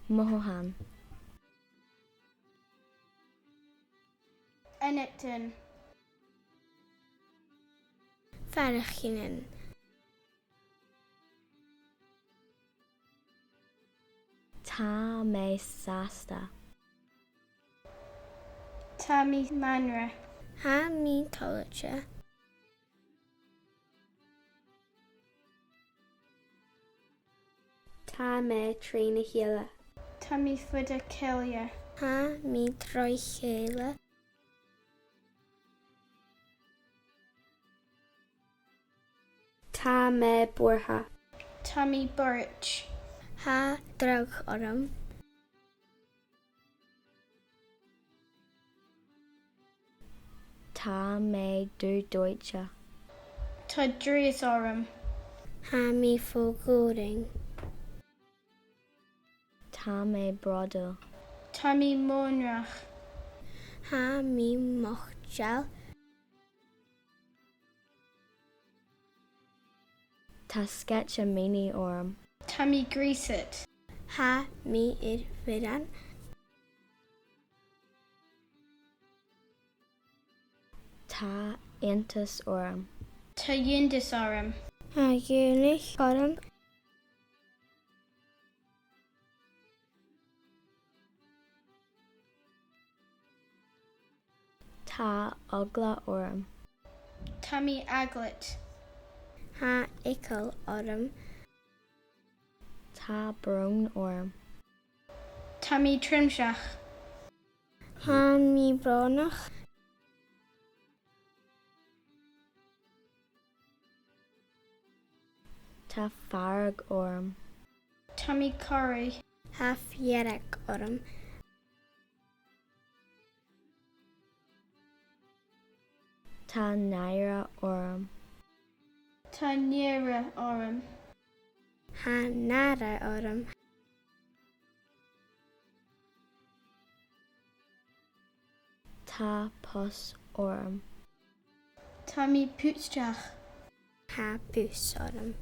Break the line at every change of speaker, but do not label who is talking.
Mohan.
Enetton.
Farachinen.
Ta me sasta.
Tammy Manra.
Ha mi culture.
Ta me Trina Hila.
Tammy Fuda Kelia.
Ha mi troichela.
Ta me Borha.
Tammy Birch.
Ha drog orm.
Ta me du Deutsche.
Tadrius Orum.
Ha mi fogoring.
Ta me brodo.
Tammy Monrach.
Ha mi mochjal.
Ta sketcha mini orm.
Tammy Greaset.
Ha mi vidan.
Ta intus orm.
Tayindis Orum.
Ha Gaelic orm.
Ta ugla orm.
Tammy Aglet.
Ha ikel orm.
Ta brown orm.
Tammy Trimshach.
Ha mi bronach.
Ta farg orm.
Tammy Curry.
Ha fierak orm.
Ta naira orm.
Tanira Orum.
Ha nara orm.
Ta pus orm.
Tammy Putschach.
Ha bus orm.